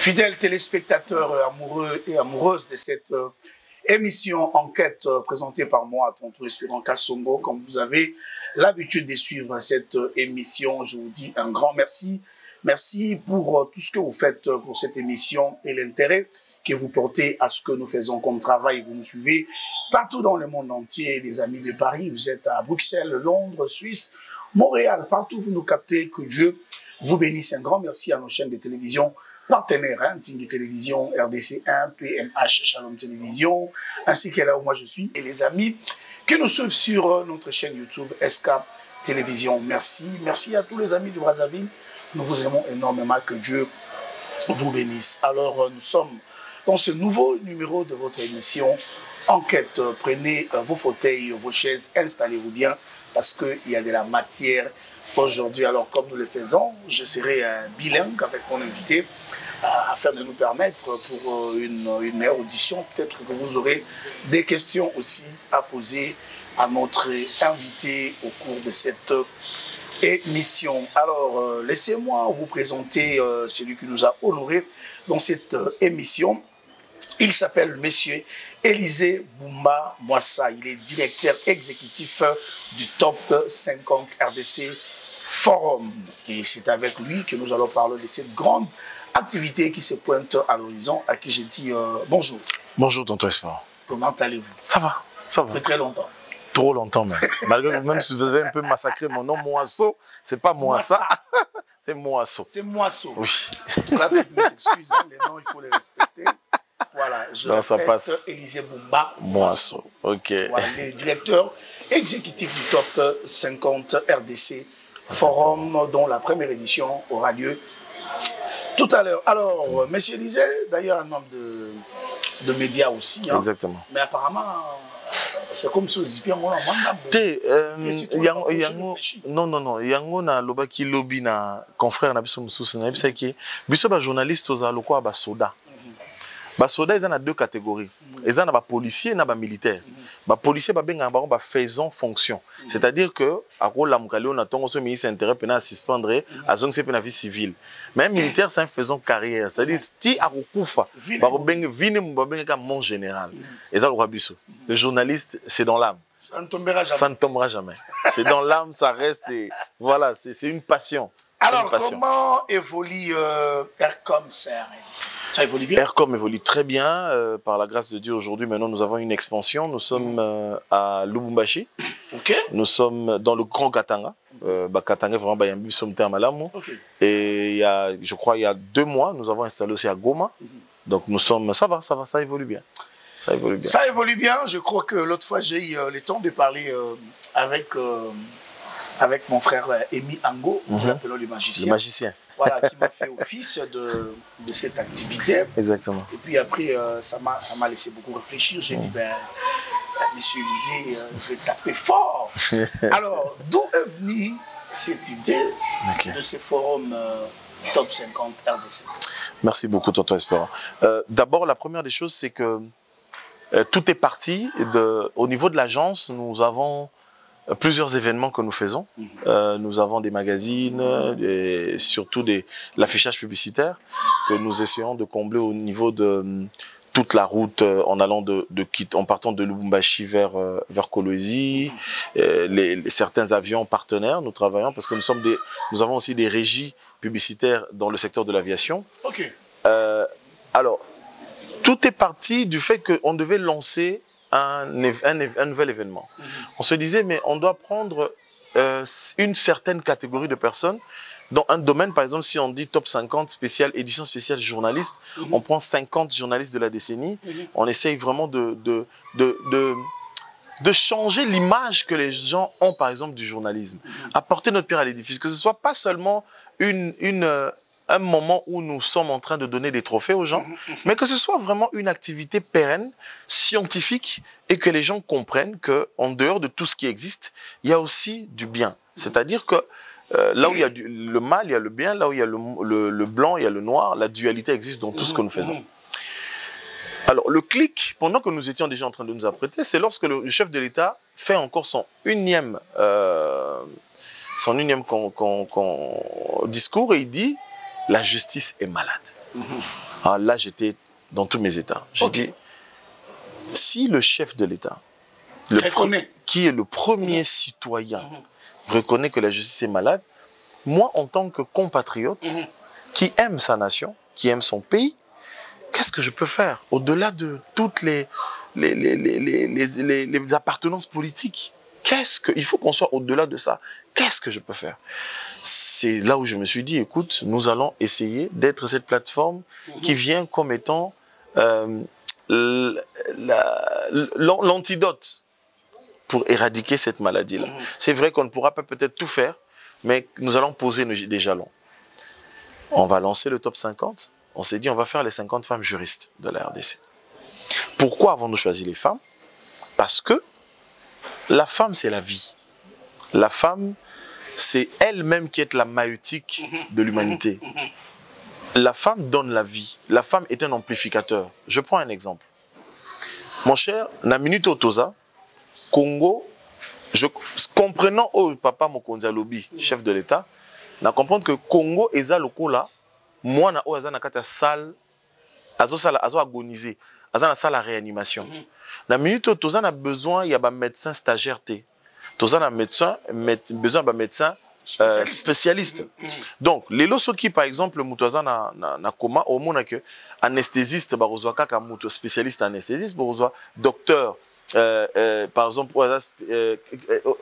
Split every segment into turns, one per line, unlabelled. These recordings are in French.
Fidèles téléspectateurs amoureux et amoureuses de cette émission Enquête présentée par moi, Tonton Espérant Kassongo, comme vous avez l'habitude de suivre cette émission, je vous dis un grand merci. Merci pour tout ce que vous faites pour cette émission et l'intérêt que vous portez à ce que nous faisons comme travail. Vous nous suivez partout dans le monde entier, les amis de Paris, vous êtes à Bruxelles, Londres, Suisse, Montréal, partout vous nous captez, que Dieu vous bénisse. Un grand merci à nos chaînes de télévision partenaires, hein, Tingui Télévision, RDC 1, PMH, Shalom Télévision, ainsi que là où moi je suis, et les amis qui nous suivent sur notre chaîne YouTube SK Télévision. Merci. Merci à tous les amis du Brazzaville. Nous vous aimons énormément, que Dieu vous bénisse. Alors, nous sommes dans ce nouveau numéro de votre émission Enquête. Prenez vos fauteuils, vos chaises, installez-vous bien, parce qu'il y a de la matière aujourd'hui. Alors, comme nous le faisons, je serai bilingue avec mon invité, afin de nous permettre pour une meilleure audition. Peut-être que vous aurez des questions aussi à poser à notre invité au cours de cette émission. Alors, laissez-moi vous présenter celui qui nous a honorés dans cette émission. Il s'appelle Monsieur Élisée Boumba Mwassa. Il est directeur exécutif du Top 50 RDC Forum. Et c'est avec lui que nous allons parler de cette grande activité qui se pointe à l'horizon, à qui j'ai dit bonjour.
Bonjour, Tonton Espérant.
Comment allez-vous?
Ça va, ça va.
Ça fait très longtemps.
Trop longtemps même. Malgré que même si vous avez un peu massacré mon nom, Moisseau, c'est pas Moissa, c'est Moisseau.
C'est Moisseau.
Oui.
En tout cas, avec mes excuses, hein, les noms, il faut les respecter. Voilà, je répète, Élisée Boumba
Moisseau. Ok.
Voilà, le directeur exécutif du Top 50 RDC Forum, dont la première édition aura lieu tout à l'heure. Alors, monsieur Élisée, d'ailleurs un homme de médias aussi. Hein,
exactement.
Mais apparemment, c'est comme si vous en
non. Yango na lobaki lobby na confrère na biso mususu na bisa ki biso ba journaliste oza lokwa ba soda. Ba soda ils en a deux catégories. Ils en a ba policiers na ba militaires. Ba policiers ba benga ba faisant fonction. C'est-à-dire que à rôle mukali on attend ce ministre intérêt pena suspendre à zone c'est pena vie civile. Mais militaire c'est un faisant carrière. C'est-à-dire ti a kufa ba benga vine ba benga mon général. Ils ont le biso. Le journaliste c'est dans l'âme.
Ça ne tombera jamais.
Ça ne tombera jamais. C'est dans l'âme, ça reste et voilà, c'est une passion.
Alors, comment évolue Aircom CRN? Ça évolue bien?
Aircom évolue très bien. Par la grâce de Dieu, aujourd'hui, maintenant, nous avons une expansion. Nous sommes à Lubumbashi.
Okay.
Nous sommes dans le Grand Katanga. Katanga, vraiment, nous sommes à Malamu.
Okay.
Et je crois, il y a 2 mois, nous avons installé aussi à Goma. Donc, nous sommes, ça va, ça évolue bien. Ça évolue bien.
Ça évolue bien. Je crois que l'autre fois, j'ai eu le temps de parler avec mon frère Emi Ango, nous l'appelons le magicien.
Le magicien.
Voilà, qui m'a fait office de cette activité.
Exactement.
Et puis après, ça m'a laissé beaucoup réfléchir. J'ai dit, monsieur Élisée, je vais taper fort. Alors, d'où est venue cette idée de ce forum Top 50 RDC?
Merci beaucoup, Tonton Espérant. D'abord, la première des choses, c'est que tout est parti au niveau de l'agence. Nous avons plusieurs événements que nous faisons. Nous avons des magazines, et surtout l'affichage publicitaire que nous essayons de combler au niveau de toute la route en allant en partant de Lubumbashi vers Kolwezi, certains avions partenaires. Nous travaillons parce que nous avons aussi des régies publicitaires dans le secteur de l'aviation.
Okay.
Alors, tout est parti du fait qu'on devait lancer un nouvel événement. On se disait, mais on doit prendre une certaine catégorie de personnes dans un domaine. Par exemple, si on dit Top 50 édition spéciale journaliste, on prend 50 journalistes de la décennie. On essaye vraiment de changer l'image que les gens ont, par exemple, du journalisme. Apporter notre pierre à l'édifice, que ce soit pas seulement un moment où nous sommes en train de donner des trophées aux gens, mais que ce soit vraiment une activité pérenne, scientifique, et que les gens comprennent qu'en dehors de tout ce qui existe, il y a aussi du bien. C'est-à-dire que là où il y a le mal, il y a le bien, là où il y a le blanc, il y a le noir, la dualité existe dans tout ce que nous faisons. Alors, le clic, pendant que nous étions déjà en train de nous apprêter, c'est lorsque le chef de l'État fait encore son unième discours et il dit la justice est malade. Alors là, j'étais dans tous mes états. J'ai dit, si le chef de l'État, qui est le premier citoyen, reconnaît que la justice est malade, moi, en tant que compatriote, qui aime sa nation, qui aime son pays, qu'est-ce que je peux faire au-delà de toutes les appartenances politiques? Il faut qu'on soit au-delà de ça. Qu'est-ce que je peux faire? C'est là où je me suis dit, écoute, nous allons essayer d'être cette plateforme qui vient comme étant l'antidote pour éradiquer cette maladie-là. C'est vrai qu'on ne pourra pas peut-être tout faire, mais nous allons poser des jalons. On va lancer le top 50. On s'est dit, on va faire les 50 femmes juristes de la RDC. Pourquoi avons-nous choisi les femmes? Parce que la femme, c'est la vie. La femme, c'est elle-même qui est la maïeutique de l'humanité. La femme donne la vie. La femme est un amplificateur. Je prends un exemple. Mon cher, na minute otoza, Congo, comprenant au papa Mokonzi Alobi, chef de l'État, na comprendre que Congo eza lokola, moi na oza na kata salle, azo agoniser, aza na salle à réanimation. Na minute otoza na besoin ya ba médecin stagiaire té. Toza na besoin ba médecin spécialiste. Donc, les losos qui, par exemple, mutoza na coma, au moins que anesthésiste, barozwa kaka muto spécialiste anesthésiste, barozwa docteur, par exemple,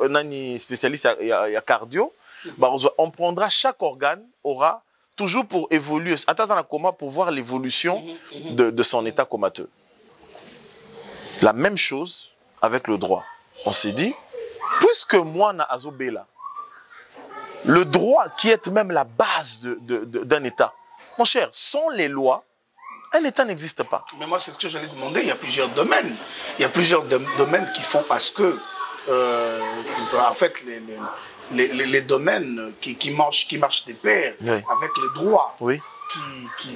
nani spécialiste ya cardio, barozwa, on prendra chaque organe, aura toujours pour évoluer, attends na coma pour voir l'évolution de son état comateux. La même chose avec le droit. On s'est dit, puisque moi na azobela, le droit qui est même la base d'un État. Mon cher, sans les lois, un État n'existe pas.
Mais moi, c'est ce que j'allais demander. Il y a plusieurs domaines. Il y a plusieurs domaines qui font parce que, en fait, les domaines qui marchent de pair avec le droit,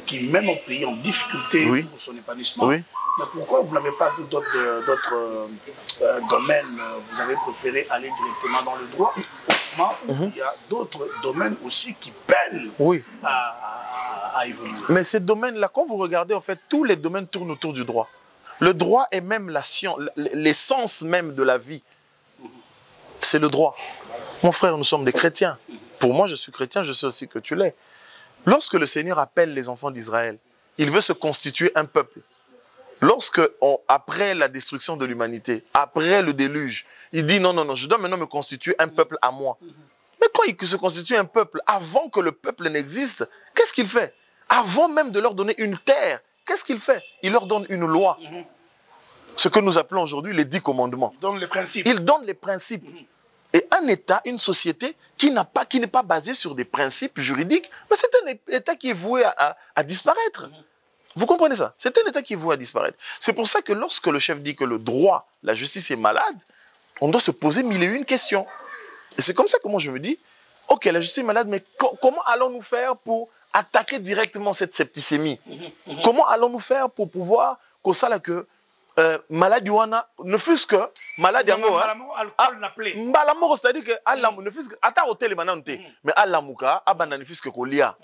qui même au pays en difficulté pour son épanouissement. Mais pourquoi vous n'avez pas vu d'autres domaines? Vous avez préféré aller directement dans le droit? Il y a d'autres domaines aussi qui peinent à évoluer.
Mais ces domaines-là, quand vous regardez, en fait, tous les domaines tournent autour du droit. Le droit est même la science, l'essence même de la vie. C'est le droit. Mon frère, nous sommes des chrétiens. Pour moi, je suis chrétien, je sais aussi que tu l'es. Lorsque le Seigneur appelle les enfants d'Israël, il veut se constituer un peuple. Lorsque, après la destruction de l'humanité, après le déluge, il dit non, non, non, je dois maintenant me constituer un peuple à moi. Mais quand il se constitue un peuple, avant que le peuple n'existe, qu'est-ce qu'il fait? Avant même de leur donner une terre, qu'est-ce qu'il fait? Il leur donne une loi. Ce que nous appelons aujourd'hui les 10 commandements.
Il donne les principes.
Il donne les principes. Et un État, une société qui n'est pas basée sur des principes juridiques, mais c'est un État qui est voué à disparaître. Vous comprenez ça? C'est un État qui est voué à disparaître. C'est pour ça que lorsque le chef dit que le droit, la justice est malade, on doit se poser 1001 questions. Et c'est comme ça que moi je me dis, ok, la justice est malade, mais comment allons-nous faire pour attaquer directement cette septicémie? Comment allons-nous faire pour pouvoir, qu'on sache que malade wana, ne fût-ce que malade yango, mbalamoko, c'est-à-dire que ne fût-ce que, ata hôtel manante, mais alamuka, abana ne fût-ce que kolia.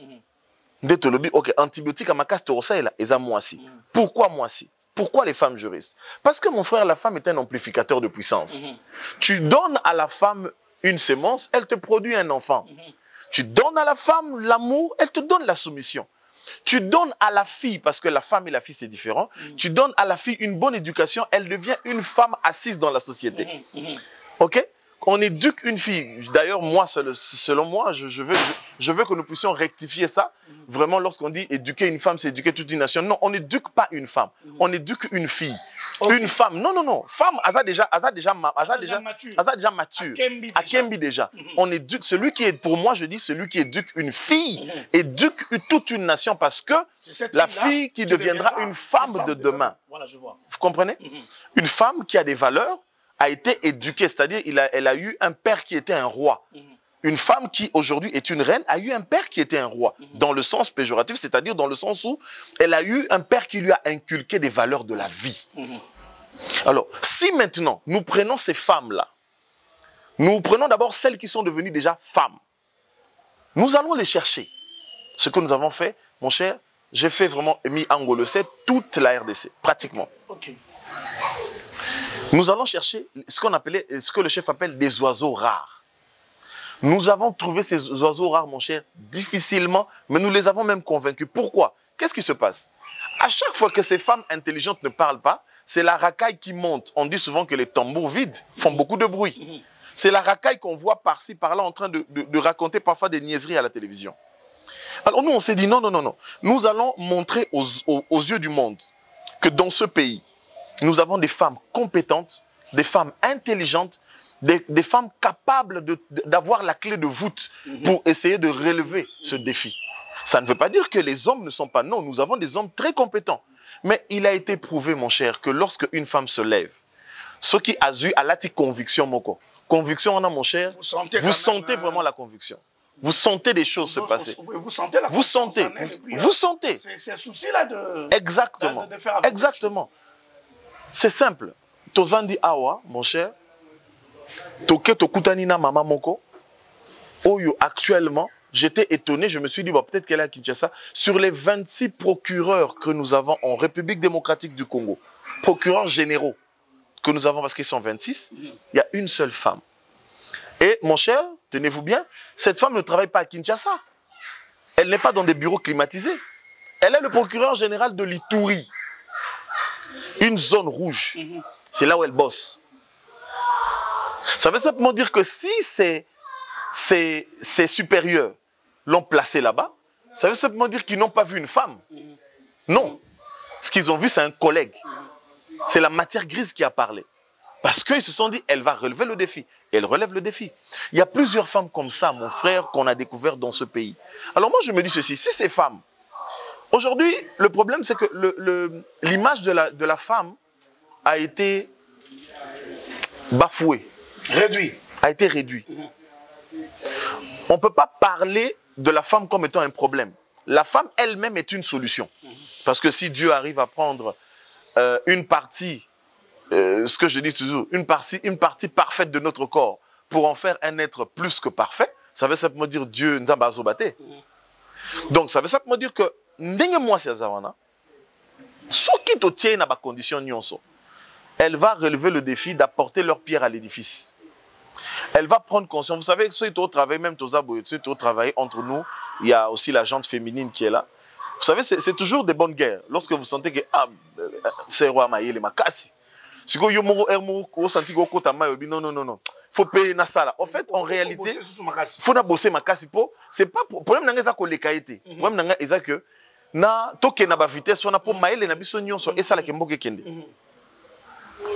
Ok, antibiotiques à ma casse torossaïla, et ça moi aussi. Pourquoi moi aussi? Pourquoi les femmes juristes? Parce que mon frère, la femme est un amplificateur de puissance. Tu donnes à la femme une sémence, elle te produit un enfant. Tu donnes à la femme l'amour, elle te donne la soumission. Tu donnes à la fille, parce que la femme et la fille c'est différent, tu donnes à la fille une bonne éducation, elle devient une femme assise dans la société. Ok? On éduque une fille. D'ailleurs, moi, selon moi, je veux que nous puissions rectifier ça. Vraiment, lorsqu'on dit éduquer une femme, c'est éduquer toute une nation. Non, on n'éduque pas une femme. On éduque une fille. Une femme. Non, non, non. Femme, elle a déjà mature. À Kembi déjà. On éduque. Celui qui est, pour moi, je dis, celui qui éduque une fille, éduque toute une nation parce que la fille qui deviendra une femme de demain.
Voilà, je vois.
Vous comprenez? Une femme qui a des valeurs, a été éduquée, c'est-à-dire elle a eu un père qui était un roi. Une femme qui aujourd'hui est une reine a eu un père qui était un roi, dans le sens péjoratif, c'est-à-dire dans le sens où elle a eu un père qui lui a inculqué des valeurs de la vie. Alors, si maintenant nous prenons ces femmes-là, nous prenons d'abord celles qui sont devenues déjà femmes, nous allons les chercher. Ce que nous avons fait, mon cher, j'ai fait vraiment, mis Angolo 7, toute la RDC, pratiquement.
Ok.
Nous allons chercher ce qu'on appelait, ce que le chef appelle des oiseaux rares. Nous avons trouvé ces oiseaux rares, mon cher, difficilement, mais nous les avons même convaincus. Pourquoi? Qu'est-ce qui se passe? À chaque fois que ces femmes intelligentes ne parlent pas, c'est la racaille qui monte. On dit souvent que les tambours vides font beaucoup de bruit. C'est la racaille qu'on voit par-ci, par-là, en train de raconter parfois des niaiseries à la télévision. Alors nous, on s'est dit non, non, non, non. Nous allons montrer aux yeux du monde que dans ce pays, nous avons des femmes compétentes, des femmes intelligentes, des femmes capables d'avoir la clé de voûte pour essayer de relever ce défi. Ça ne veut pas dire que les hommes ne sont pas... Non, nous avons des hommes très compétents. Mais il a été prouvé, mon cher, que lorsque une femme se lève, ce qui a eu à la conviction, moko. Conviction, on a, mon cher, vous sentez vraiment la conviction. Vous sentez des choses se passer.
Vous sentez la
conviction. Vous sentez.
C'est un souci là de...
Exactement.
De faire
exactement. C'est simple. Tovandi awa, mon cher, toke tokutanina mama moko, oyo actuellement, j'étais étonné, je me suis dit, bon, peut-être qu'elle est à Kinshasa. Sur les 26 procureurs que nous avons en République démocratique du Congo, procureurs généraux que nous avons, parce qu'ils sont 26, il y a une seule femme. Et mon cher, tenez-vous bien, cette femme ne travaille pas à Kinshasa. Elle n'est pas dans des bureaux climatisés. Elle est le procureur général de l'Ituri. Une zone rouge. C'est là où elle bosse. Ça veut simplement dire que si ses supérieurs l'ont placé là-bas, ça veut simplement dire qu'ils n'ont pas vu une femme. Non. Ce qu'ils ont vu, c'est un collègue. C'est la matière grise qui a parlé. Parce qu'ils se sont dit, elle va relever le défi. Et elle relève le défi. Il y a plusieurs femmes comme ça, mon frère, qu'on a découvert dans ce pays. Alors moi, je me dis ceci, si ces femmes... Aujourd'hui, le problème, c'est que l'image de la femme a été bafouée. A été réduite. On ne peut pas parler de la femme comme étant un problème. La femme elle-même est une solution. Parce que si Dieu arrive à prendre une partie, ce que je dis toujours, une partie parfaite de notre corps pour en faire un être plus que parfait, ça veut simplement dire Dieu Nzamba Azobate. Donc ça veut simplement dire que elle va relever le défi d'apporter leur pierre à l'édifice. Elle va prendre conscience. Vous savez, ceux qui travaillent, même ceux qui travaillent entre nous, il y a aussi la gente féminine qui est là. Vous savez, c'est toujours des bonnes guerres. Lorsque vous sentez que c'est roi maïe les makasi. Si vous sentez que non, non, non, non. Faut payer na sala. En fait, en réalité, faut na bosser makasi. C'est pas problème nanga za ko lekaité. Problème nanga eza que na toke na ba vitesse on a pour maïle na biso nyonso et ça la kembo kende.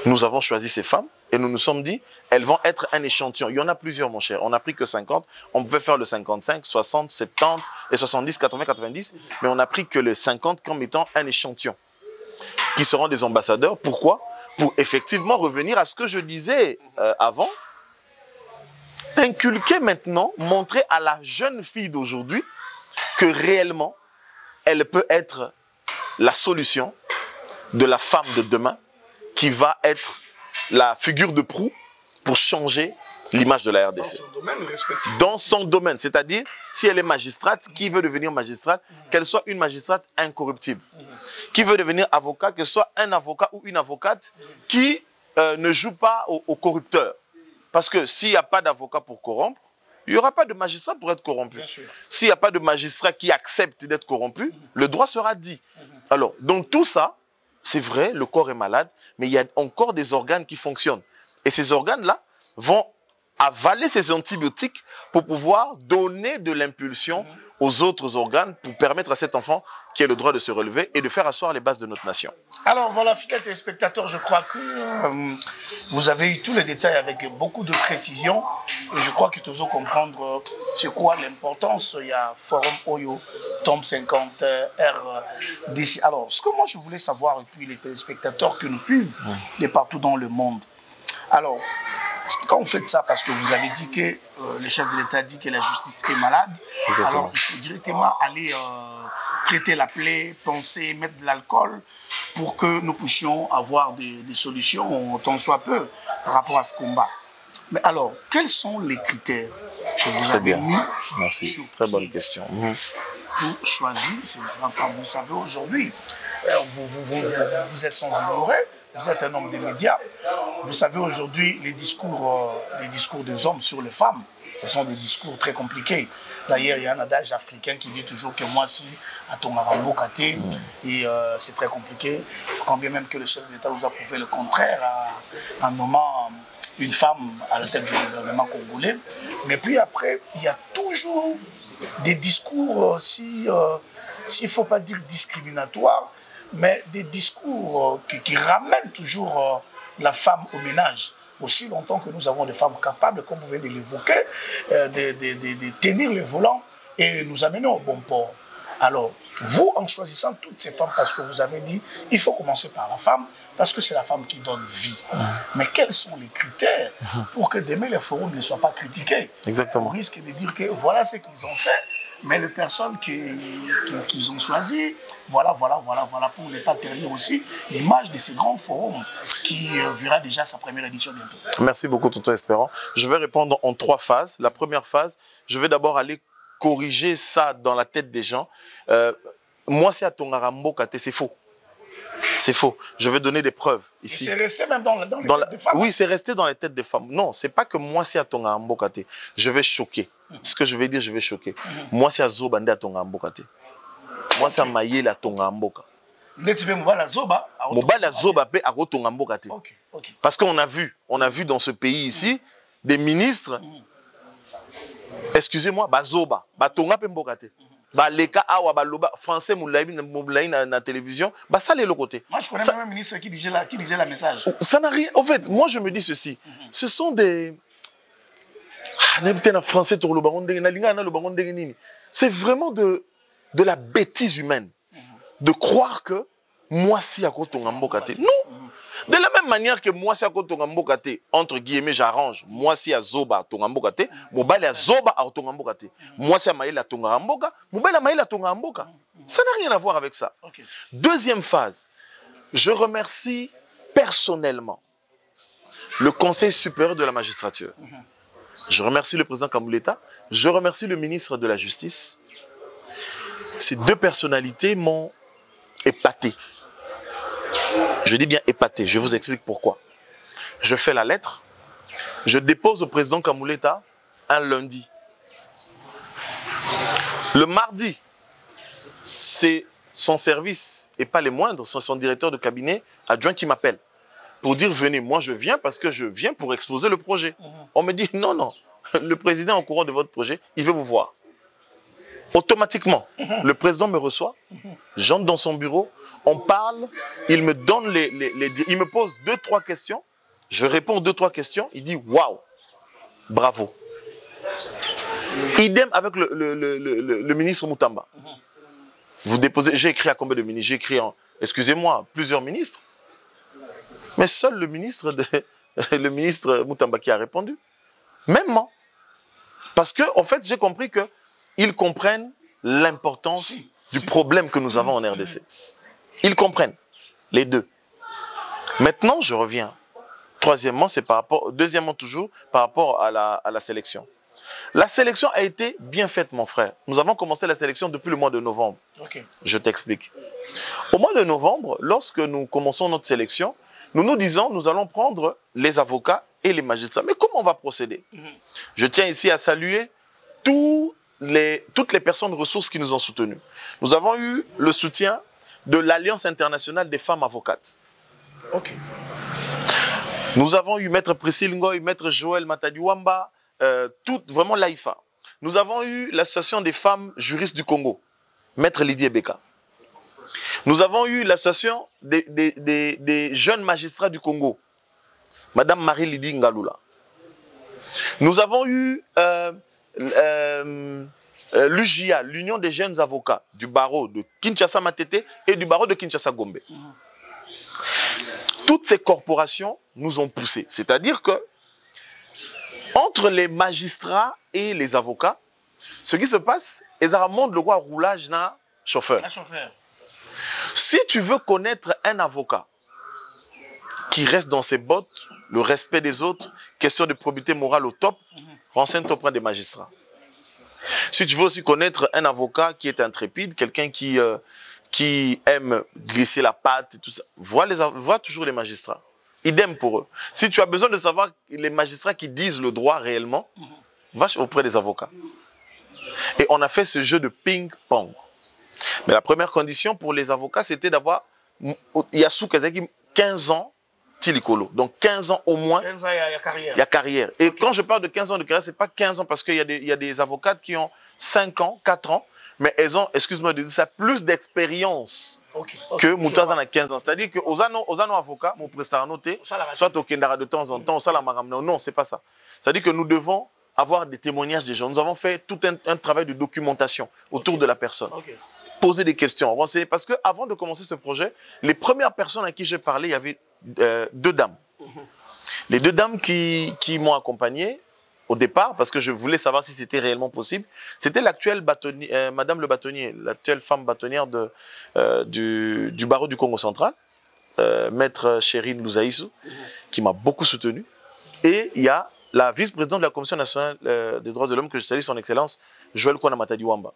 Nous avons choisi ces femmes et nous nous sommes dit, elles vont être un échantillon. Il y en a plusieurs, mon cher. On n'a pris que 50. On pouvait faire le 55, 60, 70 et 70, 80, 90. Mais on n'a pris que le 50 comme étant un échantillon. Qui seront des ambassadeurs. Pourquoi? Pour effectivement revenir à ce que je disais avant. Inculquer maintenant, montrer à la jeune fille d'aujourd'hui que réellement, elle peut être la solution de la femme de demain qui va être la figure de proue pour changer l'image de la RDC. Dans son
domaine respectif.
Dans son domaine, c'est-à-dire, si elle est magistrate, qui veut devenir magistrate, qu'elle soit une magistrate incorruptible. Qui veut devenir avocat, que ce soit un avocat ou une avocate qui ne joue pas au corrupteur. Parce que s'il n'y a pas d'avocat pour corrompre, il n'y aura pas de magistrat pour être corrompu. S'il n'y a pas de magistrat qui accepte d'être corrompu, le droit sera dit. Alors, donc tout ça, c'est vrai, le corps est malade, mais il y a encore des organes qui fonctionnent. Et ces organes-là vont avaler ces antibiotiques pour pouvoir donner de l'impulsion aux autres organes pour permettre à cet enfant qui a le droit de se relever et de faire asseoir les bases de notre nation.
Alors voilà, fidèles téléspectateurs, je crois que vous avez eu tous les détails avec beaucoup de précision. Et je crois que tu dois comprendre c'est quoi l'importance. Il y a Forum Oyo, Tombe 50, RDC. Alors, ce que moi je voulais savoir, et puis les téléspectateurs qui nous suivent de partout dans le monde. Alors, quand vous faites ça, parce que vous avez dit que le chef de l'État dit que la justice est malade, exactement. Alors il faut directement aller traiter la plaie, penser, mettre de l'alcool pour que nous puissions avoir des solutions, tant soit peu, par rapport à ce combat. Mais alors, quels sont les critères que vous avez mis?
Merci, très bonne question.
tout choisi. Comme vous savez aujourd'hui, vous êtes sans ignorer, vous êtes un homme des médias. Vous savez aujourd'hui, les discours des hommes sur les femmes, ce sont des discours très compliqués. D'ailleurs, il y a un adage africain qui dit toujours que moi, si à ton arambo katé, et c'est très compliqué. Quand bien même que le chef d'État nous a prouvé le contraire en nommant une femme à la tête du gouvernement congolais. Mais puis après, il y a toujours des discours, s'il ne faut pas dire discriminatoires, mais des discours qui ramènent toujours la femme au ménage. Aussi longtemps que nous avons des femmes capables, comme vous venez de l'évoquer, de tenir le volant et nous amener au bon port. Alors, vous, en choisissant toutes ces femmes, parce que vous avez dit, il faut commencer par la femme, parce que c'est la femme qui donne vie. Mais quels sont les critères pour que demain les forums ne soient pas critiqués?
Exactement.
On risque de dire que voilà ce qu'ils ont fait, mais les personnes qu'ils ont choisies, voilà, pour ne pas ternir aussi l'image de ces grands forums qui verra déjà sa première édition bientôt.
Merci beaucoup, Tonton Espérant. Je vais répondre en 3 phases. La première phase, je vais d'abord aller corriger ça dans la tête des gens. Moi, c'est à Tongarambo Kate, c'est faux. C'est faux. Je vais donner des preuves ici.
C'est resté même dans les têtes des femmes.
Oui, c'est resté dans les têtes des femmes. Non, c'est pas que moi, c'est à Tongarambo Kate. Je vais choquer. Ce que je vais dire, je vais choquer. Moi, c'est à Zobande à Tongarambo Kate. Moi, c'est à Mayele à Tongarambo Kate.
Mobala Zoba
pe à Tongarambo Kate. Parce qu'on a vu dans ce pays ici des ministres. Excusez-moi, Bazoba, Batonga pe Mbokate. Ba leka awa ba loba français moulaï na télévision, bah ça les côté.
Moi je connais même un ministre qui disait la message.
Ça n'a rien. En fait, moi je me dis ceci. Ce sont des c'est vraiment de la bêtise humaine de croire que moi si à Tonga Mbokate. Non. De la même manière que moi si à Tonga Mbokate, entre guillemets j'arrange, moi si à Zoba Tonga Mbokate, mobile à Zoba à Tonga Mbokate. Moi si à Maïla à Tonga Mboka, mobile à Maïla à Tonga Mboka. Ça n'a rien à voir avec ça. Deuxième phase, je remercie personnellement le Conseil supérieur de la magistrature. Je remercie le président Kamouleta, je remercie le ministre de la Justice. Ces 2 personnalités m'ont épaté. Je dis bien épaté, je vous explique pourquoi. Je fais la lettre, je dépose au président Kamouleta un lundi. Le mardi, c'est son service, et pas les moindres, c'est son directeur de cabinet adjoint qui m'appelle pour dire venez, moi je viens parce que je viens pour exposer le projet. On me dit non, le président au courant de votre projet, il veut vous voir. Automatiquement, le président me reçoit, j'entre dans son bureau, on parle, il me donne il me pose 2-3 questions, je réponds 2-3 questions, il dit waouh, bravo. Idem avec le ministre Moutamba. Vous déposez, j'ai écrit à combien de ministres? J'ai écrit excusez-moi, plusieurs ministres, mais seul le ministre Moutamba qui a répondu. Mêmement. Parce que, en fait, j'ai compris que ils comprennent l'importance du problème que nous avons en RDC. Ils comprennent, les 2. Maintenant, je reviens. Troisièmement, deuxièmement toujours, par rapport à la sélection. La sélection a été bien faite, mon frère. Nous avons commencé la sélection depuis le mois de novembre. Je t'explique. Au mois de novembre, lorsque nous commençons notre sélection, nous nous disons, nous allons prendre les avocats et les magistrats. Mais comment on va procéder? Je tiens ici à saluer toutes les personnes ressources qui nous ont soutenus. Nous avons eu le soutien de l'Alliance internationale des femmes avocates. Nous avons eu Maître Priscille Ngoy, Maître Joël Matadiwamba, vraiment l'AIFA. Nous avons eu l'Association des femmes juristes du Congo, Maître Lydie Ebeka. Nous avons eu l'association des jeunes magistrats du Congo, Madame Marie-Lydie Ngalula. Nous avons eu l'UJA, l'Union des jeunes avocats du barreau de Kinshasa Matete et du barreau de Kinshasa Gombe. Toutes ces corporations nous ont poussés. C'est-à-dire que entre les magistrats et les avocats, ce qui se passe, ils montrent le roi roulage na chauffeur. Si tu veux connaître un avocat qui reste dans ses bottes, le respect des autres, question de probité morale au top, renseigne-toi auprès des magistrats. Si tu veux aussi connaître un avocat qui est intrépide, quelqu'un qui aime glisser la patte et tout ça, vois toujours les magistrats. Idem pour eux. Si tu as besoin de savoir les magistrats qui disent le droit réellement, va auprès des avocats. Et on a fait ce jeu de ping-pong. Mais la première condition pour les avocats, c'était d'avoir Yassou Kazaki 15 ans Tilikolo. Donc 15 ans au moins.
15 ans, il y a carrière.
Il y a carrière. Et quand je parle de 15 ans de carrière, ce n'est pas 15 ans parce qu'il y a des avocates qui ont 5 ans, 4 ans, mais elles ont, excuse-moi de dire ça, plus d'expérience que Moutazan a 15 ans. C'est-à-dire que aux avocats, mon prestat noté, soit au Kendara de temps en temps, au Salamaramna, non, c'est pas ça. C'est-à-dire que nous devons avoir des témoignages des gens. Nous avons fait tout un travail de documentation autour de la personne. Poser des questions, renseigner. Parce qu'avant de commencer ce projet, les premières personnes à qui j'ai parlé, il y avait 2 dames. Les 2 dames qui m'ont accompagné au départ, parce que je voulais savoir si c'était réellement possible, c'était l'actuelle bâtonnier, Madame le bâtonnier, l'actuelle femme bâtonnière du barreau du Congo central, Maître Chérine Louzaïsou, qui m'a beaucoup soutenu. Et il y a la vice-présidente de la Commission nationale des droits de l'homme, que je salue son excellence, Joël Kouana-Matadi Wamba.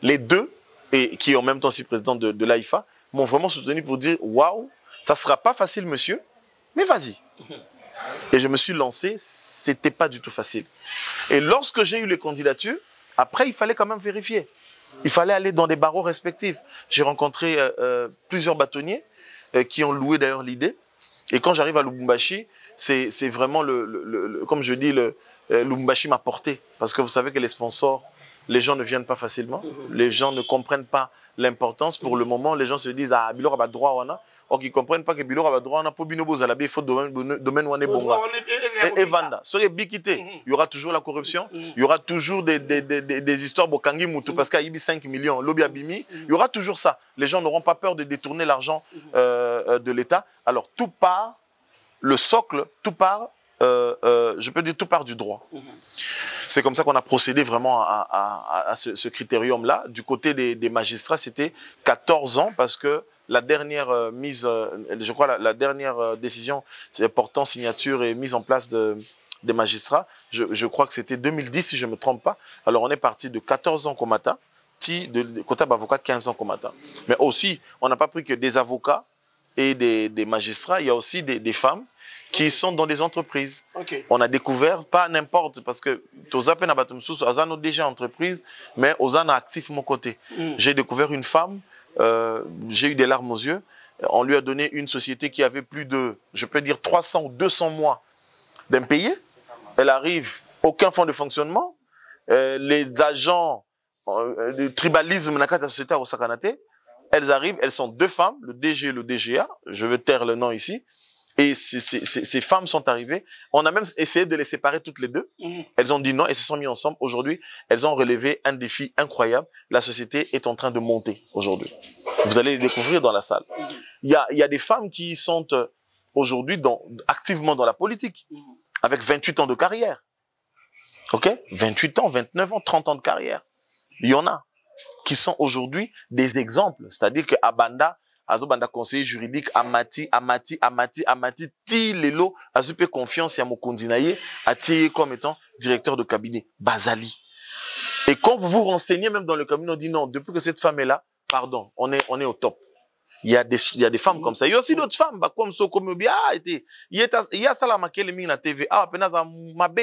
Les 2, et qui est en même temps aussi présidente de l'AIFA, m'ont vraiment soutenu pour dire « Waouh, ça ne sera pas facile, monsieur, mais vas-y ». Et je me suis lancé, c'était pas du tout facile. Et lorsque j'ai eu les candidatures, après, il fallait quand même vérifier. Il fallait aller dans des barreaux respectifs. J'ai rencontré plusieurs bâtonniers qui ont loué d'ailleurs l'idée. Et quand j'arrive à Lubumbashi, c'est vraiment, comme je dis, Lubumbashi m'a porté. Parce que vous savez que les sponsors, les gens ne viennent pas facilement. Les gens ne comprennent pas l'importance. Pour le moment, les gens se disent « Ah, Bilor a droit, on a ». Or, ils ne comprennent pas que Bilor a droit, on a pour Binobo Zalabé, il faut domaine où on est bon. Et Vanda, sur les bikité, il y aura toujours la corruption, il y aura toujours des histoires Bokangi Moutou, parce qu'il y a 5 millions, Lobby Abimi, il y aura toujours ça. Les gens n'auront pas peur de détourner l'argent de l'État. Alors, tout part, le socle, tout part, je peux dire tout part du droit. C'est comme ça qu'on a procédé vraiment à ce critérium-là. Du côté des magistrats, c'était 14 ans, parce que la dernière je crois la dernière décision portant signature et mise en place des magistrats, je crois que c'était 2010 si je ne me trompe pas. Alors on est parti de 14 ans comata, de côté avocat 15 ans comata. Mais aussi, on n'a pas pris que des avocats et des magistrats, il y a aussi des femmes qui sont dans des entreprises. On a découvert, pas n'importe, parce que Tozapen Abatumsous, Ozano déjà entreprise, mais Ozano actif mon côté. J'ai découvert une femme, j'ai eu des larmes aux yeux. On lui a donné une société qui avait plus de, je peux dire, 300 ou 200 mois d'impayés. Elle arrive, aucun fonds de fonctionnement. Les agents du tribalisme dans la société au Sakanate, elles arrivent, elles sont 2 femmes, le DG et le DGA, je vais taire le nom ici. Et ces femmes sont arrivées. On a même essayé de les séparer toutes les 2. Elles ont dit non et se sont mis ensemble. Aujourd'hui, elles ont relevé un défi incroyable. La société est en train de monter aujourd'hui. Vous allez les découvrir dans la salle. Il y a des femmes qui sont aujourd'hui activement dans la politique, avec 28 ans de carrière. OK ? 28 ans, 29 ans, 30 ans de carrière. Il y en a qui sont aujourd'hui des exemples. C'est-à-dire qu'à Banda, Azobanda conseiller juridique, Amati, Ti Lelo, Azupe confiance à Mokondinaye, Ati comme étant directeur de cabinet, Bazali. Et quand vous vous renseignez même dans le cabinet, on dit non, depuis que cette femme est là, pardon, on est au top. Il y a des femmes comme ça. Il y a aussi d'autres femmes, comme Sokomobi, il y a ça là, Makele Ming na TV, Penaza Mabe.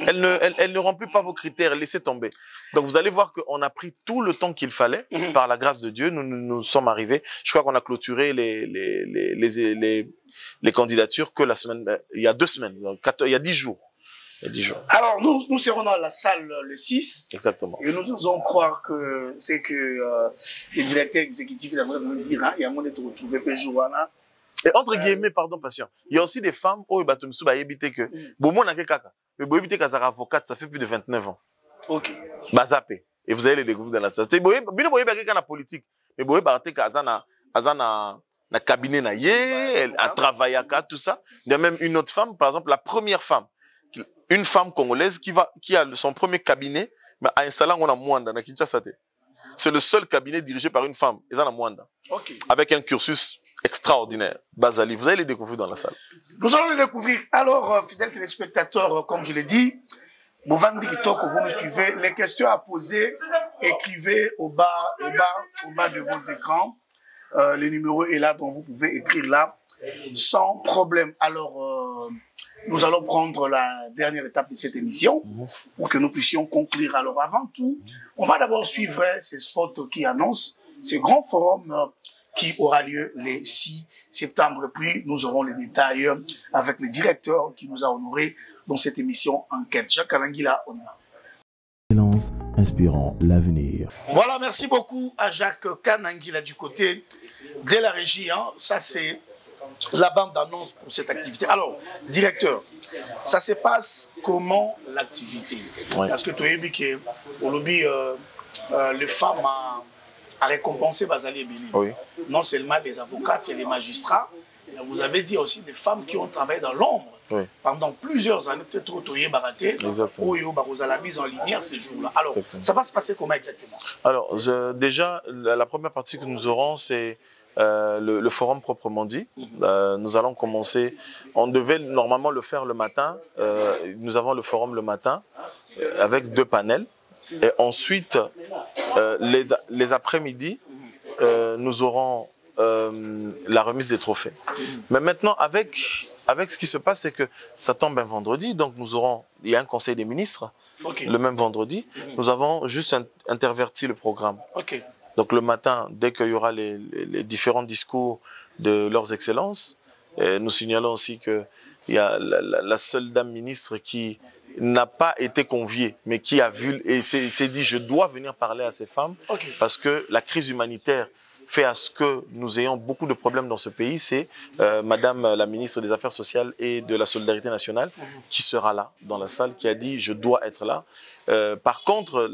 Elle ne remplit pas vos critères, laissez tomber. Donc vous allez voir qu'on a pris tout le temps qu'il fallait, par la grâce de Dieu, nous sommes arrivés. Je crois qu'on a clôturé les candidatures que il y a 2 semaines, il y a 10 jours.
Alors nous serons dans la salle le 6.
Exactement.
Et nous osons croire que c'est que les directeurs exécutifs aimeraient nous dire, il y a moyen de retrouver Péjouana.
Et entre guillemets, pardon, patient, il y a aussi des femmes, où Batumsou va éviter que, bon, on a quelqu'un, mais bon, éviter qu'elle soit avocate, ça fait plus de 29 ans.
Ok.
Bazapé. Et vous allez les découvrir dans la société. Bon, bien, bon, il y a quelqu'un dans la politique, mais bon, il y a quelqu'un na cabinet na yé, elle a travaillé à tout ça. Il y a même une autre femme, par exemple, la première femme, une femme congolaise qui a son premier cabinet, mais a installé en Mwanda, na Kinshasa. C'est le seul cabinet dirigé par une femme, ils en Mwanda.
Ok.
Avec un cursus extraordinaire. Bazali, vous allez les découvrir dans la salle.
Nous allons les découvrir. Alors, fidèles téléspectateurs, comme je l'ai dit, Movandi Kitoko, vous nous suivez. Les questions à poser, écrivez au bas de vos écrans. Le numéro est là, donc vous pouvez écrire là sans problème. Alors, nous allons prendre la dernière étape de cette émission pour que nous puissions conclure. Alors, avant tout, on va d'abord suivre ces spots qui annoncent ce grand forum qui aura lieu le 6 septembre. Puis, nous aurons les détails avec le directeur qui nous a honorés dans cette émission Enquête. Jacques Alangila, on y va.
Excellence inspirant l'avenir.
Voilà, merci beaucoup à Jacques Kanangila du côté de la régie. Hein. Ça, c'est la bande d'annonce pour cette activité. Alors, directeur, ça se passe comment l'activité? Parce que tu as vu que au lobby, les femmes a récompensé Bazali Ebeli.
Oui.
Non seulement les avocats et les magistrats, vous avez dit aussi des femmes qui ont travaillé dans l'ombre.
Oui.
Pendant plusieurs années, peut-être au Toye Baraté, au la mise en lumière ces jours-là. Alors, ça va se passer comment exactement?
Alors, déjà, la première partie que nous aurons, c'est le forum proprement dit. Nous allons commencer. On devait normalement le faire le matin. Nous avons le forum le matin avec 2 panels. Et ensuite, les après-midi, nous aurons la remise des trophées. Mais maintenant, avec ce qui se passe, c'est que ça tombe un vendredi, donc il y a un conseil des ministres le même vendredi. Nous avons juste interverti le programme. Donc le matin, dès qu'il y aura les différents discours de leurs excellences, nous signalons aussi qu'il y a la seule dame ministre qui n'a pas été conviée, mais qui a vu et s'est dit, je dois venir parler à ces femmes, parce que la crise humanitaire fait à ce que nous ayons beaucoup de problèmes dans ce pays. C'est Madame la ministre des Affaires sociales et de la Solidarité nationale qui sera là, dans la salle, qui a dit, je dois être là. Par contre,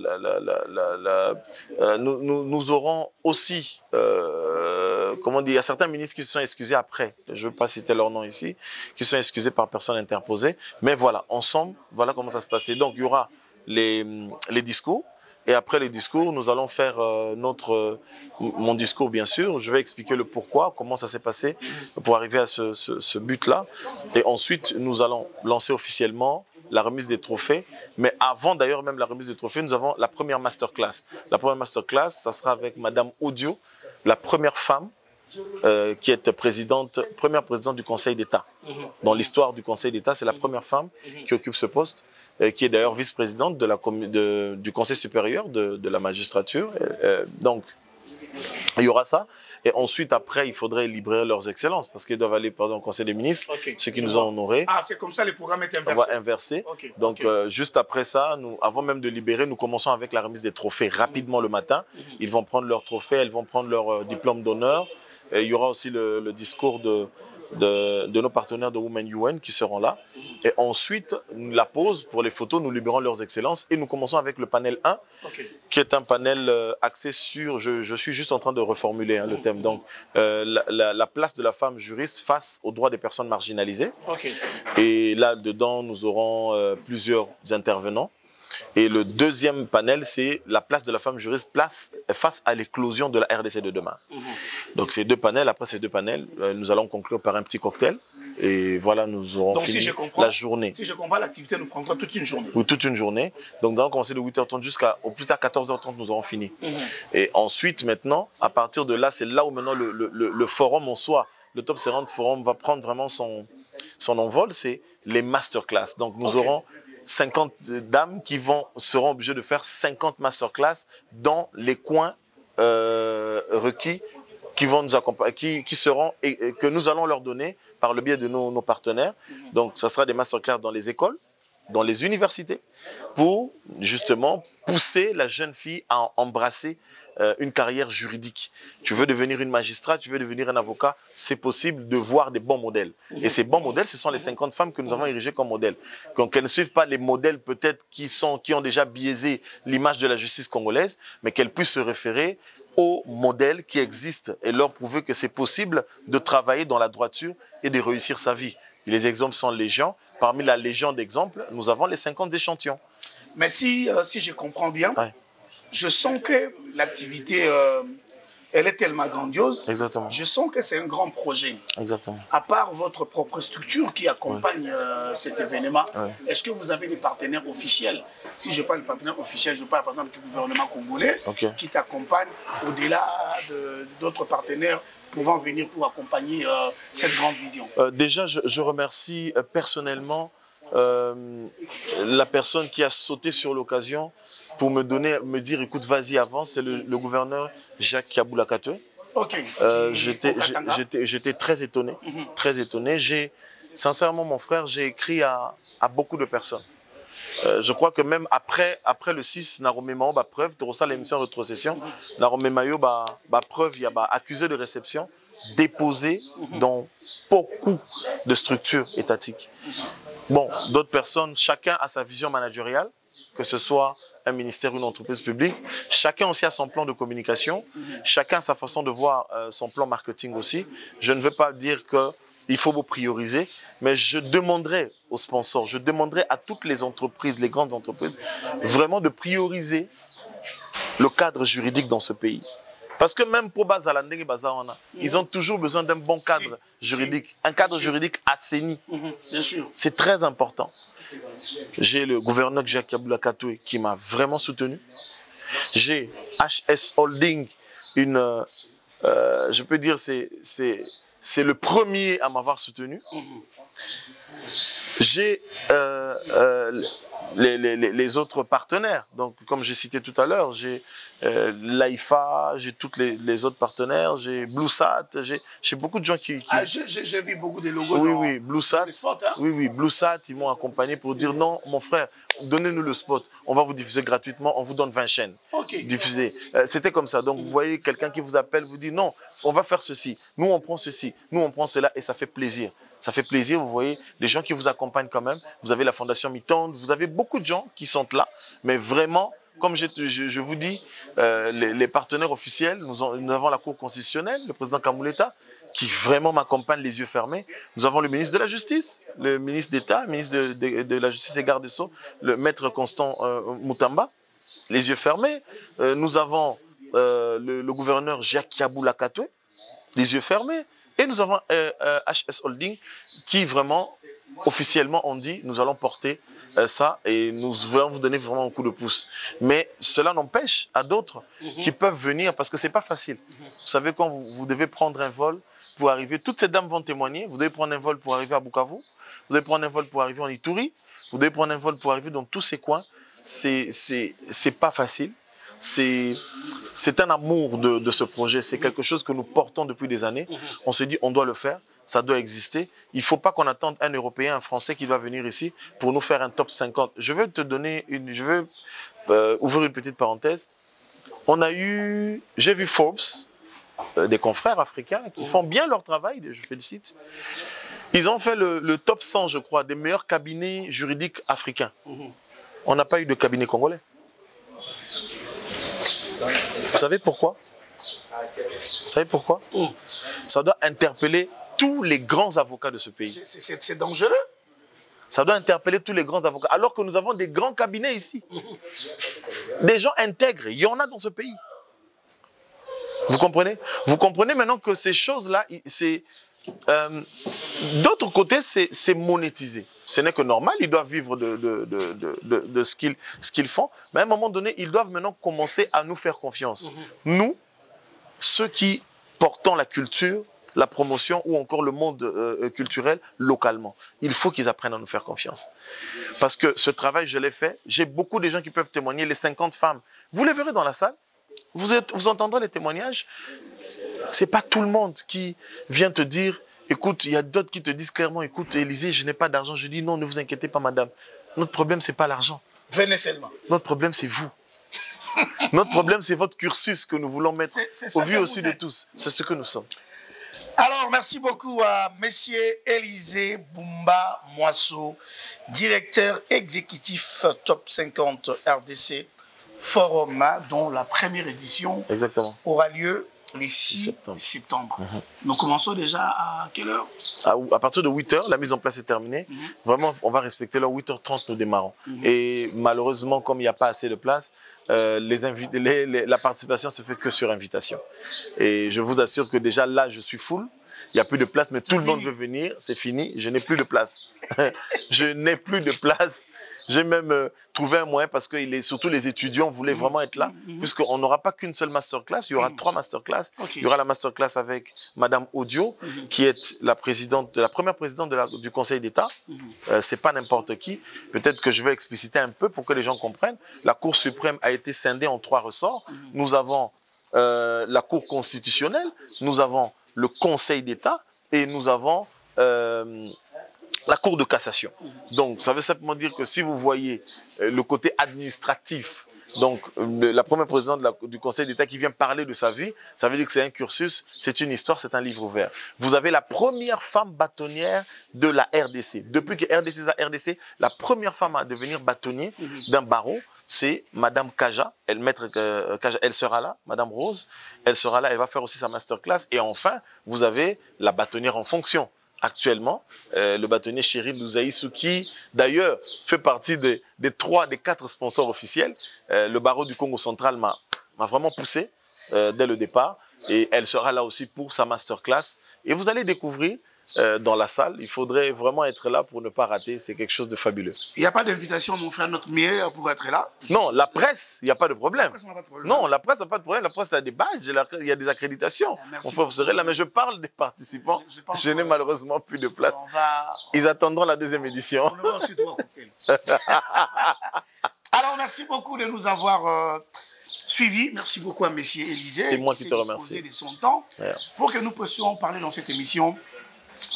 nous aurons aussi, comment dire, il y a certains ministres qui se sont excusés après, je ne veux pas citer leur nom ici, qui se sont excusés par personne interposée. Mais voilà, ensemble, voilà comment ça se passe. Donc, il y aura les discours. Et après les discours, nous allons faire mon discours, bien sûr. Je vais expliquer le pourquoi, comment ça s'est passé pour arriver à ce but-là. Et ensuite, nous allons lancer officiellement la remise des trophées. Mais avant d'ailleurs même la remise des trophées, nous avons la première masterclass. La première masterclass, ça sera avec Madame Audio, la première femme qui est première présidente du Conseil d'État. Dans l'histoire du Conseil d'État, c'est la première femme qui occupe ce poste, qui est d'ailleurs vice-présidente du Conseil supérieur de la magistrature. Donc, il y aura ça. Et ensuite, après, il faudrait libérer leurs excellences parce qu'ils doivent aller au Conseil des ministres, ceux qui nous ont honorés.
Ah, c'est comme ça, le programme est inversé.
On va inverser. Donc, juste après ça, avant même de libérer, nous commençons avec la remise des trophées rapidement le matin. Ils vont prendre leurs trophées, elles vont prendre leur diplôme d'honneur. Il y aura aussi le discours de nos partenaires de Women UN qui seront là. Et ensuite, la pause pour les photos, nous libérons leurs excellences et nous commençons avec le panel 1, qui est un panel axé sur, je suis juste en train de reformuler le thème, donc la place de la femme juriste face aux droits des personnes marginalisées. Et là-dedans, nous aurons plusieurs intervenants. Et le deuxième panel, c'est la place de la femme juriste face à l'éclosion de la RDC de demain. Donc ces 2 panels, après ces 2 panels, nous allons conclure par un petit cocktail. Et voilà, nous aurons fini la journée.
Si je comprends, l'activité nous prendra toute une journée.
Oui, toute une journée. Donc nous allons commencer de 8h30 jusqu'au plus tard 14h30, nous aurons fini. Et ensuite, maintenant, à partir de là, c'est là où maintenant le forum en soi, le Top 50 Forum va prendre vraiment son envol, c'est les masterclass. Donc nous aurons 50 dames qui seront obligées de faire 50 masterclass dans les coins requis qui vont nous accompagner, qui seront et que nous allons leur donner par le biais de nos partenaires. Donc, ça sera des masterclass dans les écoles, dans les universités, pour justement pousser la jeune fille à embrasser une carrière juridique. Tu veux devenir une magistrate, tu veux devenir un avocat, c'est possible de voir des bons modèles. Et ces bons modèles, ce sont les 50 femmes que nous avons érigées comme modèles. Donc elles ne suivent pas les modèles peut-être qui ont déjà biaisé l'image de la justice congolaise, mais qu'elles puissent se référer aux modèles qui existent et leur prouver que c'est possible de travailler dans la droiture et de réussir sa vie. Les exemples sont légion. Parmi la légion d'exemples, nous avons les 50 échantillons.
Mais si je comprends bien, je sens que l'activité elle est tellement grandiose.
Exactement.
Je sens que c'est un grand projet.
Exactement.
À part votre propre structure qui accompagne cet événement, est-ce que vous avez des partenaires officiels? Si je parle de partenaires officiels, je parle par exemple du gouvernement congolais qui t'accompagne au-delà d'autres partenaires pouvant venir pour accompagner cette grande vision.
Déjà, je remercie personnellement la personne qui a sauté sur l'occasion pour me dire, écoute, vas-y, avance. C'est le gouverneur Jacques Kaboulakatoué. J'étais très étonné, très étonné. Sincèrement, mon frère, j'ai écrit à beaucoup de personnes. Je crois que même après le 6, Naromemayo, preuve, de ça l'émission rétrocession, Naromemayo, preuve, il y a accusé de réception, déposé dans beaucoup de structures étatiques. Bon, d'autres personnes, chacun a sa vision managériale, que ce soit un ministère ou une entreprise publique. Chacun aussi a son plan de communication. Chacun a sa façon de voir son plan marketing aussi. Je ne veux pas dire qu'il faut vous prioriser, mais je demanderai aux sponsors, je demanderai à toutes les entreprises, les grandes entreprises, vraiment de prioriser le cadre juridique dans ce pays. Parce que même pour Bazalandé et Bazawana, ils ont toujours besoin d'un bon cadre juridique, un cadre juridique assaini.
Bien sûr.
C'est très important. J'ai le gouverneur Jacques Kaboulakatoué qui m'a vraiment soutenu. J'ai HS Holding, je peux dire c'est le premier à m'avoir soutenu. J'ai les autres partenaires. Donc, comme j'ai cité tout à l'heure, j'ai l'AIFA, j'ai tous les autres partenaires, j'ai BlueSat, j'ai beaucoup de gens qui...
J'ai vu beaucoup de logos.
Oui, BlueSat. Oui, BlueSat, ils m'ont accompagné pour dire non, mon frère, donnez-nous le spot. On va vous diffuser gratuitement, on vous donne 20 chaînes. Diffusées. C'était comme ça. Donc, vous voyez quelqu'un qui vous appelle, vous dit non, on va faire ceci. Nous, on prend ceci. Nous, on prend cela et ça fait plaisir. Ça fait plaisir, vous voyez, les gens qui vous accompagnent quand même. Vous avez la Fondation Mittonde, vous avez beaucoup de gens qui sont là. Mais vraiment, comme je vous dis, les partenaires officiels, nous avons la Cour constitutionnelle, le président Kamouleta, qui vraiment m'accompagne les yeux fermés. Nous avons le ministre de la Justice, le ministre d'État, le ministre de la Justice et garde des Sceaux, le maître Constant Moutamba, les yeux fermés. Nous avons le gouverneur Jacques Kaboulakatoué, les yeux fermés. Et nous avons HS Holding qui vraiment, officiellement, on dit, nous allons porter ça et nous voulons vous donner vraiment un coup de pouce. Mais cela n'empêche à d'autres qui peuvent venir parce que ce n'est pas facile. Vous savez, quand vous devez prendre un vol pour arriver, toutes ces dames vont témoigner, vous devez prendre un vol pour arriver à Bukavu, vous devez prendre un vol pour arriver en Ituri, vous devez prendre un vol pour arriver dans tous ces coins. C'est pas facile. C'est un amour de ce projet, c'est quelque chose que nous portons depuis des années. On s'est dit, on doit le faire, ça doit exister. Il ne faut pas qu'on attende un Européen, un Français qui va venir ici pour nous faire un top 50. Je veux ouvrir une petite parenthèse. J'ai vu Forbes, des confrères africains qui font bien leur travail, je félicite. Ils ont fait le top 100, je crois, des meilleurs cabinets juridiques africains. On n'a pas eu de cabinet congolais. Vous savez pourquoi? Vous savez pourquoi? Ça doit interpeller tous les grands avocats de ce pays.
C'est dangereux.
Ça doit interpeller tous les grands avocats. Alors que nous avons des grands cabinets ici. Des gens intègres. Il y en a dans ce pays. Vous comprenez? Vous comprenez maintenant que ces choses-là, d'autre côté, c'est monétisé. Ce n'est que normal, ils doivent vivre de ce qu'ils font. Mais à un moment donné, ils doivent maintenant commencer à nous faire confiance. Nous, ceux qui portons la culture, la promotion ou encore le monde culturel localement, il faut qu'ils apprennent à nous faire confiance. Parce que ce travail, je l'ai fait. J'ai beaucoup de gens qui peuvent témoigner, les 50 femmes. Vous les verrez dans la salle. Vous entendrez les témoignages. Ce n'est pas tout le monde qui vient te dire, écoute, il y a d'autres qui te disent clairement, écoute, Élisée, je n'ai pas d'argent. Je dis, non, ne vous inquiétez pas, madame. Notre problème, ce n'est pas l'argent.
Venez seulement.
Notre problème, c'est vous. Notre problème, c'est votre cursus que nous voulons mettre au vu aussi de tous. C'est ce que nous sommes.
Alors, merci beaucoup à monsieur Élisée Bumba Moisseau, directeur exécutif Top 50 RDC Forum, dont la première édition aura lieu Le 6 septembre. Nous commençons déjà à quelle heure?
À partir de 8h, la mise en place est terminée. Vraiment, on va respecter l'heure. 8h30, nous démarrons. Et malheureusement, comme il n'y a pas assez de place, la participation se fait que sur invitation. Et je vous assure que déjà là, je suis full. Il n'y a plus de place, mais tout le monde veut venir. C'est fini. Je n'ai plus de place. Je n'ai plus de place. J'ai même trouvé un moyen parce que surtout les étudiants voulaient vraiment être là, puisqu'on n'aura pas qu'une seule masterclass, il y aura 3 masterclass. Il y aura la masterclass avec Madame Audio, qui est la première présidente du Conseil d'État. C'est pas n'importe qui. Peut-être que je vais expliciter un peu pour que les gens comprennent. La Cour suprême a été scindée en 3 ressorts. Nous avons la Cour constitutionnelle, nous avons le Conseil d'État et nous avons la Cour de cassation. Donc, ça veut simplement dire que si vous voyez le côté administratif, donc la première présidente du Conseil d'État qui vient parler de sa vie, ça veut dire que c'est un cursus, c'est une histoire, c'est un livre ouvert. Vous avez la première femme bâtonnière de la RDC. Depuis que RDC, la première femme à devenir bâtonnier d'un barreau, c'est Madame Kaja, Maître Kaja, elle sera là, Madame Rose, elle sera là, elle va faire aussi sa masterclass. Et enfin, vous avez la bâtonnière en fonction. Actuellement, le bâtonnier Chéri Louzaïsou, qui d'ailleurs fait partie des 4 sponsors officiels. Le barreau du Congo central m'a vraiment poussé dès le départ. Et elle sera là aussi pour sa masterclass. Et vous allez découvrir dans la salle, il faudrait vraiment être là pour ne pas rater. C'est quelque chose de fabuleux.
Il n'y a pas d'invitation, mon frère, notre meilleur pour être là?
Non, la presse, il n'y a pas de problème.
La presse n'a pas de problème.
Non, la presse n'a pas de problème. La presse a des badges, il y a des accréditations. Vous serez là, mais je parle des participants. Je n'ai malheureusement plus de place. Ils attendront la 2e édition.
On va ensuite voir. Alors, merci beaucoup de nous avoir suivis. Merci beaucoup à Messier Élisée.
C'est moi qui te remercie.
De son temps pour que nous puissions parler dans cette émission.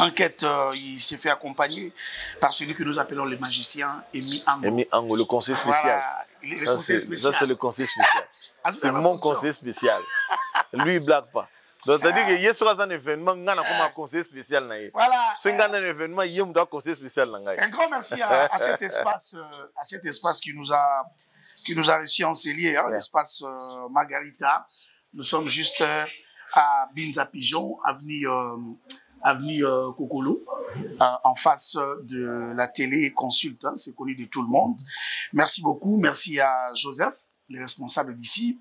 Enquête, il s'est fait accompagner par celui que nous appelons le magicien Emi Ango.
Emi Ango, le conseil spécial.
Voilà,
ça, c'est le conseil spécial. C'est mon conseil spécial. Lui, il ne blague pas. Donc, c'est-à-dire qu'il y a sur un événement, il y a un conseil spécial.
Voilà.
Si il y a un événement, il y a un conseil spécial.
Un grand merci à cet espace qui nous a reçus en Célier, l'espace Margarita. Nous sommes juste à Binza Pigeon, avenue Kokolo, en face de la télé Consulte, c'est connu de tout le monde. Merci beaucoup, merci à Joseph, les responsables d'ici.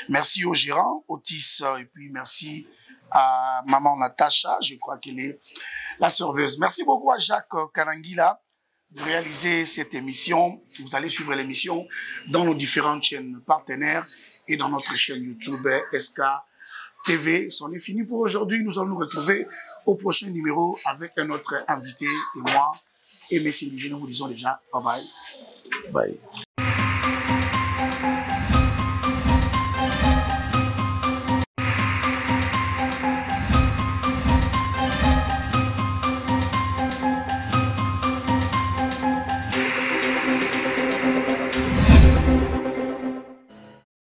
Merci au gérant, Otis, et puis merci à maman Natacha, je crois qu'elle est la serveuse. Merci beaucoup à Jacques Kanangila de réaliser cette émission. Vous allez suivre l'émission dans nos différentes chaînes partenaires et dans notre chaîne YouTube SK TV. C'en est fini pour aujourd'hui. Nous allons nous retrouver au prochain numéro avec un autre invité et moi et Messie Ligé. Nous vous disons déjà bye bye.
Bye.